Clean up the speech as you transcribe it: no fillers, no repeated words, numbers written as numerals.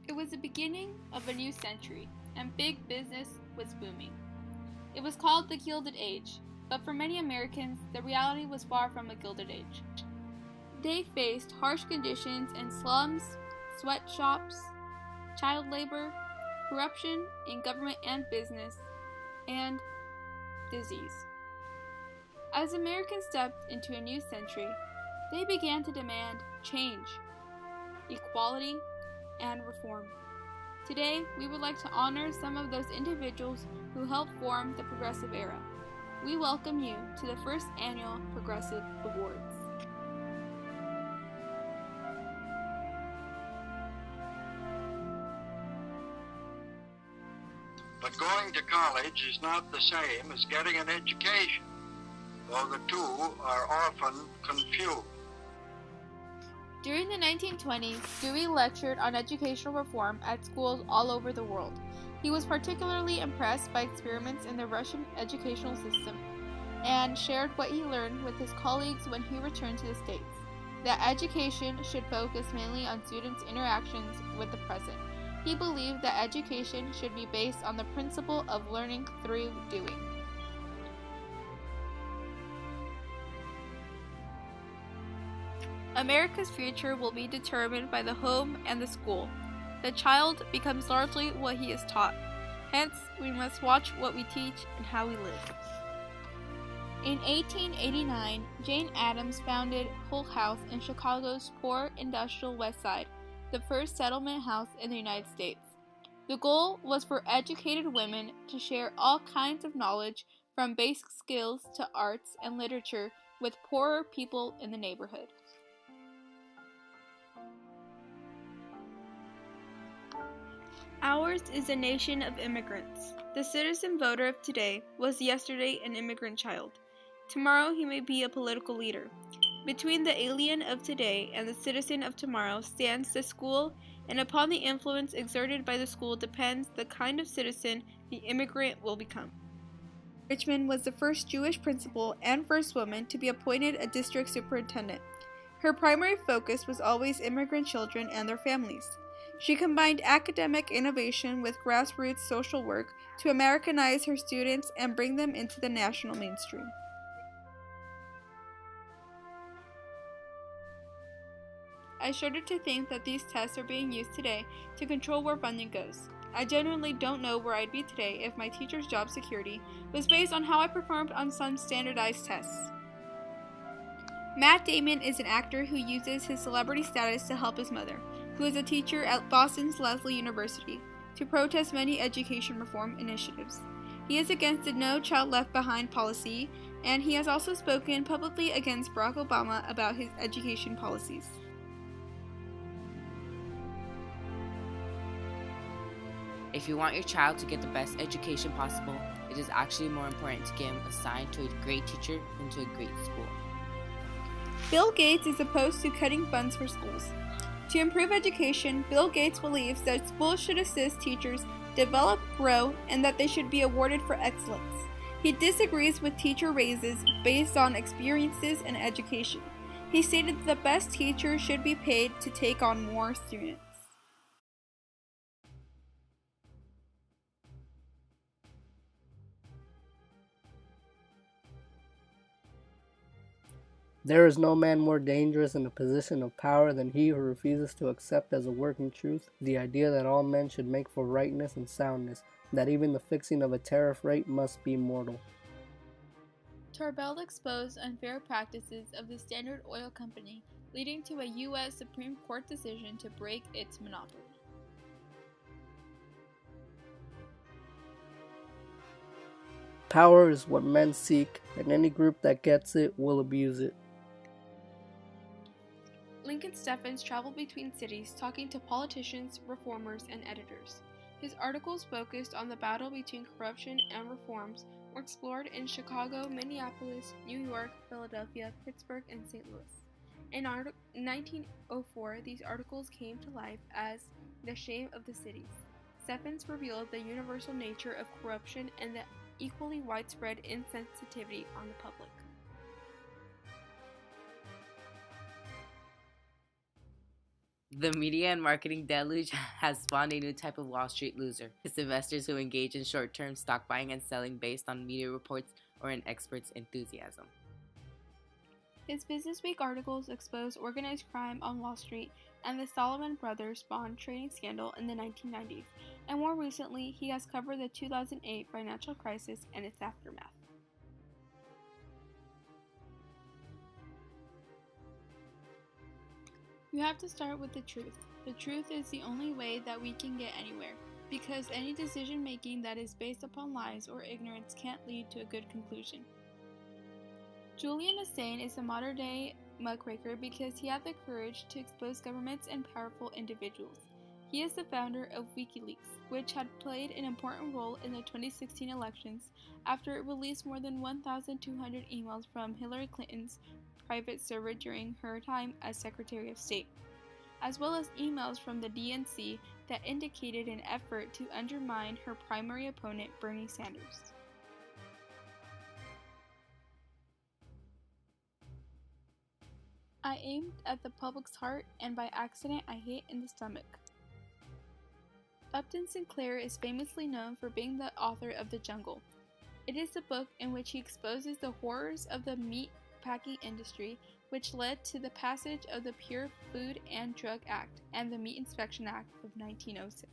It was the beginning of a new century, and big business was booming. It was called the Gilded Age, but for many Americans, the reality was far from a Gilded Age. They faced harsh conditions in slums, sweatshops, child labor, corruption in government and business, and disease. As Americans stepped into a new century, they began to demand change, equality, and reform. Today, we would like to honor some of those individuals who helped form the Progressive Era. We welcome you to the first annual Progressive Awards. But going to college is not the same as getting an education, though the two are often confused. During the 1920s, Dewey lectured on educational reform at schools all over the world. He was particularly impressed by experiments in the Russian educational system and shared what he learned with his colleagues when he returned to the States, that education should focus mainly on students' interactions with the present. He believed that education should be based on the principle of learning through doing. America's future will be determined by the home and the school. The child becomes largely what he is taught. Hence, we must watch what we teach and how we live. In 1889, Jane Addams founded Hull House in Chicago's poor industrial West Side, the first settlement house in the United States. The goal was for educated women to share all kinds of knowledge, from basic skills to arts and literature, with poorer people in the neighborhood. Ours is a nation of immigrants. The citizen voter of today was yesterday an immigrant child. Tomorrow he may be a political leader. Between the alien of today and the citizen of tomorrow stands the school, and upon the influence exerted by the school depends the kind of citizen the immigrant will become. Richmond was the first Jewish principal and first woman to be appointed a district superintendent. Her primary focus was always immigrant children and their families. She combined academic innovation with grassroots social work to Americanize her students and bring them into the national mainstream. I shudder to think that these tests are being used today to control where funding goes. I genuinely don't know where I'd be today if my teacher's job security was based on how I performed on some standardized tests. Matt Damon is an actor who uses his celebrity status to help his mother, who is a teacher at Boston's Lesley University, to protest many education reform initiatives. He is against the No Child Left Behind policy, and he has also spoken publicly against Barack Obama about his education policies. If you want your child to get the best education possible, it is actually more important to get him assigned to a great teacher than to a great school. Bill Gates is opposed to cutting funds for schools. To improve education, Bill Gates believes that schools should assist teachers develop, grow, and that they should be awarded for excellence. He disagrees with teacher raises based on experiences and education. He stated that the best teachers should be paid to take on more students. There is no man more dangerous in a position of power than he who refuses to accept as a working truth the idea that all men should make for rightness and soundness, that even the fixing of a tariff rate must be mortal. Tarbell exposed unfair practices of the Standard Oil Company, leading to a U.S. Supreme Court decision to break its monopoly. Power is what men seek, and any group that gets it will abuse it. Lincoln Steffens traveled between cities talking to politicians, reformers, and editors. His articles focused on the battle between corruption and reforms were explored in Chicago, Minneapolis, New York, Philadelphia, Pittsburgh, and St. Louis. In 1904, these articles came to life as The Shame of the Cities. Steffens revealed the universal nature of corruption and the equally widespread insensitivity on the public. The media and marketing deluge has spawned a new type of Wall Street loser. It's investors who engage in short-term stock buying and selling based on media reports or an expert's enthusiasm. His Businessweek articles expose organized crime on Wall Street and the Salomon Brothers bond trading scandal in the 1990s, and more recently, he has covered the 2008 financial crisis and its aftermath. You have to start with the truth. The truth is the only way that we can get anywhere, because any decision making that is based upon lies or ignorance can't lead to a good conclusion. Julian Assange is a modern-day muckraker because he had the courage to expose governments and powerful individuals. He is the founder of WikiLeaks, which had played an important role in the 2016 elections after it released more than 1,200 emails from Hillary Clinton's private server during her time as Secretary of State, as well as emails from the DNC that indicated an effort to undermine her primary opponent, Bernie Sanders. I aimed at the public's heart, and by accident I hit in the stomach. Upton Sinclair is famously known for being the author of The Jungle. It is a book in which he exposes the horrors of the meat packing industry, which led to the passage of the Pure Food and Drug Act and the Meat Inspection Act of 1906.